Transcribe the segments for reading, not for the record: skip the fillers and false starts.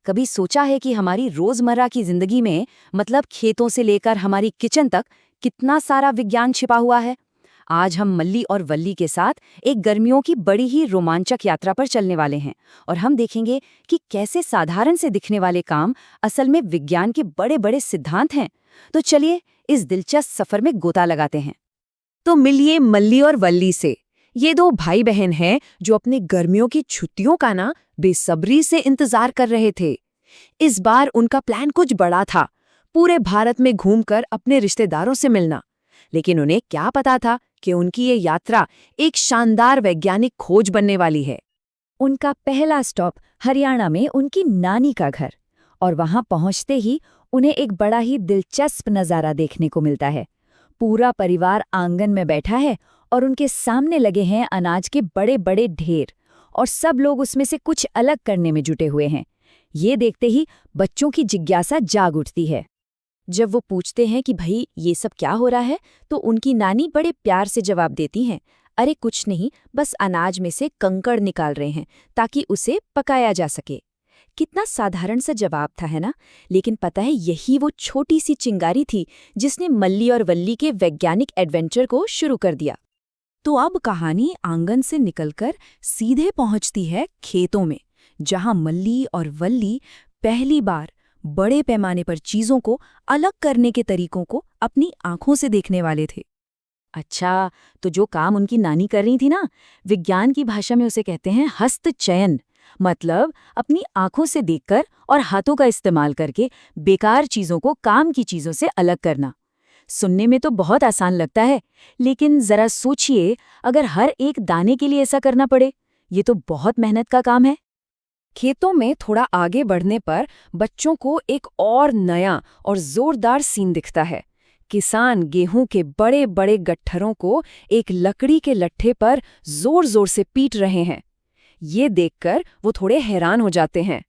कभी सोचा है कि हमारी रोजमर्रा की जिंदगी में मतलब खेतों से लेकर हमारी किचन तक कितना सारा विज्ञान छिपा हुआ है। आज हम मल्ली और वल्ली के साथ एक गर्मियों की बड़ी ही रोमांचक यात्रा पर चलने वाले हैं और हम देखेंगे कि कैसे साधारण से दिखने वाले काम असल में विज्ञान के बड़े बड़े सिद्धांत हैं। तो चलिए इस दिलचस्प सफर में गोता लगाते हैं। तो मिलिए मल्ली और वल्ली से। ये दो भाई बहन हैं जो अपनी गर्मियों की छुट्टियों का ना बेसब्री से इंतजार कर रहे थे। इस बार उनका प्लान कुछ बड़ा था, पूरे भारत में घूमकर अपने रिश्तेदारों से मिलना। लेकिन उन्हें क्या पता था कि उनकी ये यात्रा एक शानदार वैज्ञानिक खोज बनने वाली है। उनका पहला स्टॉप हरियाणा में उनकी नानी का घर, और वहां पहुंचते ही उन्हें एक बड़ा ही दिलचस्प नज़ारा देखने को मिलता है। पूरा परिवार आंगन में बैठा है और उनके सामने लगे हैं अनाज के बड़े बड़े ढेर, और सब लोग उसमें से कुछ अलग करने में जुटे हुए हैं। ये देखते ही बच्चों की जिज्ञासा जाग उठती है। जब वो पूछते हैं कि भाई ये सब क्या हो रहा है, तो उनकी नानी बड़े प्यार से जवाब देती हैं, अरे कुछ नहीं, बस अनाज में से कंकड़ निकाल रहे हैं ताकि उसे पकाया जा सके। कितना साधारण सा जवाब था, है ना? लेकिन पता है, यही वो छोटी सी चिंगारी थी जिसने मल्ली और वल्ली के वैज्ञानिक एडवेंचर को शुरू कर दिया। तो अब कहानी आंगन से निकलकर सीधे पहुंचती है खेतों में, जहां मल्ली और वल्ली पहली बार बड़े पैमाने पर चीजों को अलग करने के तरीकों को अपनी आंखों से देखने वाले थे। अच्छा, तो जो काम उनकी नानी कर रही थी ना, विज्ञान की भाषा में उसे कहते हैं हस्तचयन। मतलब अपनी आंखों से देखकर और हाथों का इस्तेमाल करके बेकार चीजों को काम की चीजों से अलग करना। सुनने में तो बहुत आसान लगता है, लेकिन जरा सोचिए, अगर हर एक दाने के लिए ऐसा करना पड़े, ये तो बहुत मेहनत का काम है। खेतों में थोड़ा आगे बढ़ने पर बच्चों को एक और नया और जोरदार सीन दिखता है। किसान गेहूं के बड़े बड़े गट्ठरों को एक लकड़ी के लट्ठे पर जोर जोर से पीट रहे हैं। ये देखकर वो थोड़े हैरान हो जाते हैं।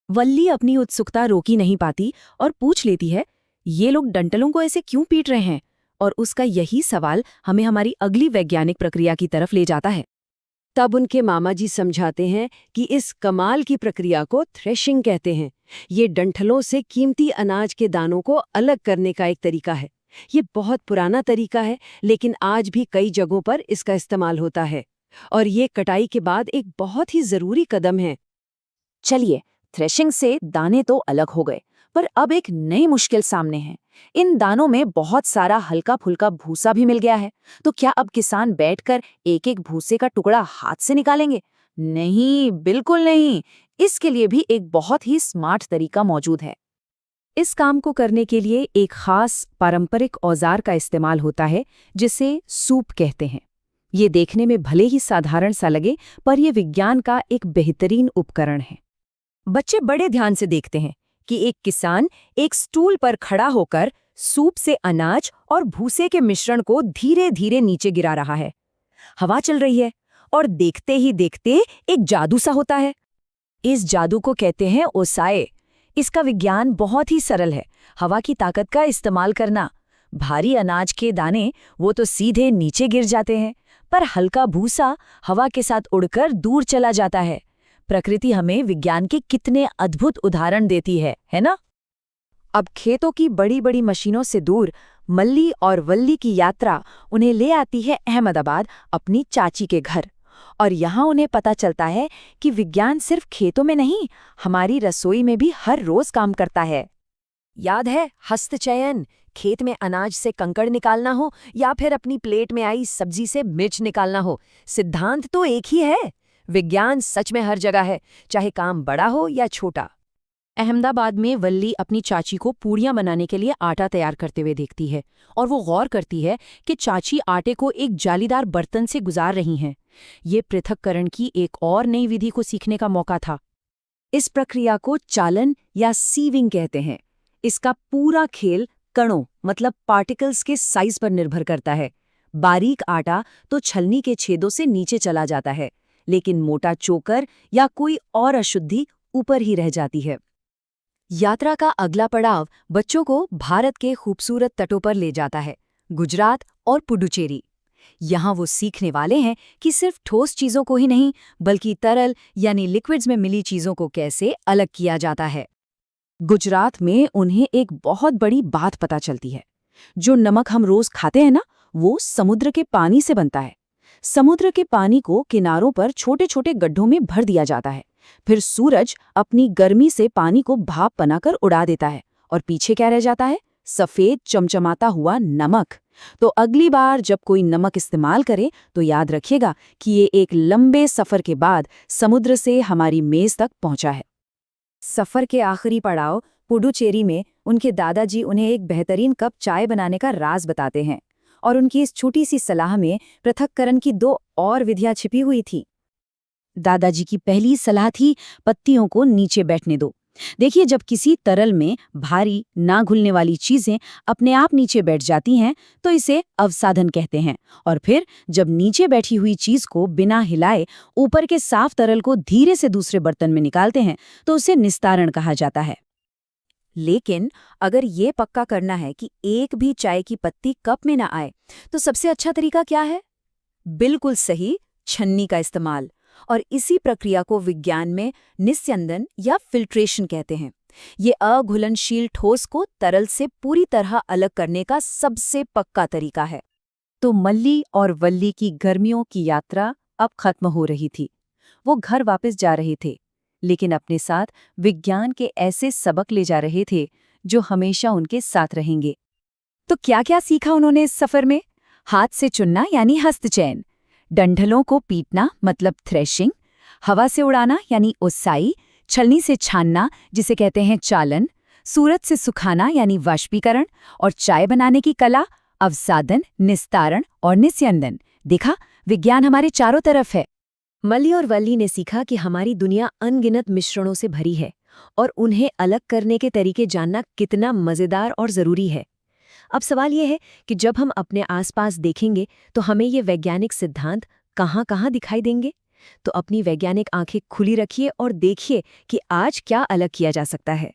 वल्ली अपनी उत्सुकता रोकी नहीं पाती और पूछ लेती है, ये लोग डंटलों को ऐसे क्यों पीट रहे हैं? और उसका यही सवाल हमें हमारी अगली वैज्ञानिक प्रक्रिया की तरफ ले जाता है। तब उनके मामा जी समझाते हैं कि इस कमाल की प्रक्रिया को थ्रेशिंग कहते हैं। ये डंठलों से कीमती अनाज के दानों को अलग करने का एक तरीका है। ये बहुत पुराना तरीका है, लेकिन आज भी कई जगहों पर इसका इस्तेमाल होता है। और ये कटाई के बाद एक बहुत ही जरूरी कदम है। चलिए, थ्रेशिंग से दाने तो अलग हो गए, पर अब एक नई मुश्किल सामने है। इन दानों में बहुत सारा हल्का फुल्का भूसा भी मिल गया है। तो क्या अब किसान बैठकर एक एक भूसे का टुकड़ा हाथ से निकालेंगे? नहीं, बिल्कुल नहीं। इसके लिए भी एक बहुत ही स्मार्ट तरीका मौजूद है। इस काम को करने के लिए एक खास पारंपरिक औजार का इस्तेमाल होता है, जिसे सूप कहते हैं। ये देखने में भले ही साधारण सा लगे, पर यह विज्ञान का एक बेहतरीन उपकरण है। बच्चे बड़े ध्यान से देखते हैं कि एक किसान एक स्टूल पर खड़ा होकर सूप से अनाज और भूसे के मिश्रण को धीरे धीरे नीचे गिरा रहा है। हवा चल रही है और देखते ही देखते एक जादू सा होता है। इस जादू को कहते हैं ओसाए। इसका विज्ञान बहुत ही सरल है। हवा की ताकत का इस्तेमाल करना। भारी अनाज के दाने वो तो सीधे नीचे गिर जाते हैं, पर हल्का भूसा हवा के साथ उड़कर दूर चला जाता है। प्रकृति हमें विज्ञान के कितने अद्भुत उदाहरण देती है ना? अब खेतों की बड़ी बड़ी मशीनों से दूर मल्ली और वल्ली की यात्रा उन्हें ले आती है अहमदाबाद, अपनी चाची के घर। और यहाँ उन्हें पता चलता है कि विज्ञान सिर्फ खेतों में नहीं, हमारी रसोई में भी हर रोज काम करता है। याद है हस्तचयन? खेत में अनाज से कंकड़ निकालना हो या फिर अपनी प्लेट में आई सब्जी से मिर्च निकालना हो, सिद्धांत तो एक ही है। विज्ञान सच में हर जगह है, चाहे काम बड़ा हो या छोटा। अहमदाबाद में वल्ली अपनी चाची को पूड़ियां बनाने के लिए आटा तैयार करते हुए देखती है, और वो गौर करती है कि चाची आटे को एक जालीदार बर्तन से गुजार रही हैं। ये पृथक्करण की एक और नई विधि को सीखने का मौका था। इस प्रक्रिया को चालन या सीविंग कहते हैं। इसका पूरा खेल कणों मतलब पार्टिकल्स के साइज पर निर्भर करता है। बारीक आटा तो छलनी के छेदों से नीचे चला जाता है, लेकिन मोटा चोकर या कोई और अशुद्धि ऊपर ही रह जाती है। यात्रा का अगला पड़ाव बच्चों को भारत के खूबसूरत तटों पर ले जाता है, गुजरात और पुडुचेरी। यहाँ वो सीखने वाले हैं कि सिर्फ ठोस चीजों को ही नहीं बल्कि तरल यानी लिक्विड्स में मिली चीजों को कैसे अलग किया जाता है। गुजरात में उन्हें एक बहुत बड़ी बात पता चलती है। जो नमक हम रोज खाते हैं ना, वो समुद्र के पानी से बनता है। समुद्र के पानी को किनारों पर छोटे छोटे गड्ढों में भर दिया जाता है। फिर सूरज अपनी गर्मी से पानी को भाप बनाकर उड़ा देता है और पीछे क्या रह जाता है? सफेद चमचमाता हुआ नमक। तो अगली बार जब कोई नमक इस्तेमाल करे तो याद रखिएगा कि ये एक लंबे सफर के बाद समुद्र से हमारी मेज तक पहुंचा है। सफर के आखिरी पड़ाव पुडुचेरी में उनके दादाजी उन्हें एक बेहतरीन कप चाय बनाने का राज बताते हैं और उनकी इस छोटी सी सलाह में पृथक्करण की 2 और विधियां छिपी हुई थी। दादाजी की पहली सलाह थी, पत्तियों को नीचे बैठने दो। देखिए, जब किसी तरल में भारी ना घुलने वाली चीजें अपने आप नीचे बैठ जाती हैं तो इसे अवसाधन कहते हैं। और फिर जब नीचे बैठी हुई चीज को बिना हिलाए ऊपर के साफ तरल को धीरे से दूसरे बर्तन में निकालते हैं तो उसे निस्तारण कहा जाता है। लेकिन अगर ये पक्का करना है कि एक भी चाय की पत्ती कप में ना आए तो सबसे अच्छा तरीका क्या है? बिल्कुल सही, छन्नी का इस्तेमाल। और इसी प्रक्रिया को विज्ञान में निस्यंदन या फिल्ट्रेशन कहते हैं। ये अघुलनशील ठोस को तरल से पूरी तरह अलग करने का सबसे पक्का तरीका है। तो मल्ली और वल्ली की गर्मियों की यात्रा अब खत्म हो रही थी। वो घर वापस जा रहे थे, लेकिन अपने साथ विज्ञान के ऐसे सबक ले जा रहे थे जो हमेशा उनके साथ रहेंगे। तो क्या क्या सीखा उन्होंने इस सफर में? हाथ से चुनना यानी हस्तचयन, डंठलों को पीटना मतलब थ्रेशिंग, हवा से उड़ाना यानी ओसाई, छलनी से छानना जिसे कहते हैं चालन, सूरज से सुखाना यानी वाष्पीकरण, और चाय बनाने की कला, अवसादन, निस्तारण और निस्यंदन। देखा, विज्ञान हमारे चारों तरफ है। मल्ली और वल्ली ने सीखा कि हमारी दुनिया अनगिनत मिश्रणों से भरी है और उन्हें अलग करने के तरीके जानना कितना मजेदार और जरूरी है। अब सवाल ये है कि जब हम अपने आसपास देखेंगे तो हमें ये वैज्ञानिक सिद्धांत कहाँ-कहाँ दिखाई देंगे? तो अपनी वैज्ञानिक आंखें खुली रखिए और देखिए कि आज क्या अलग किया जा सकता है।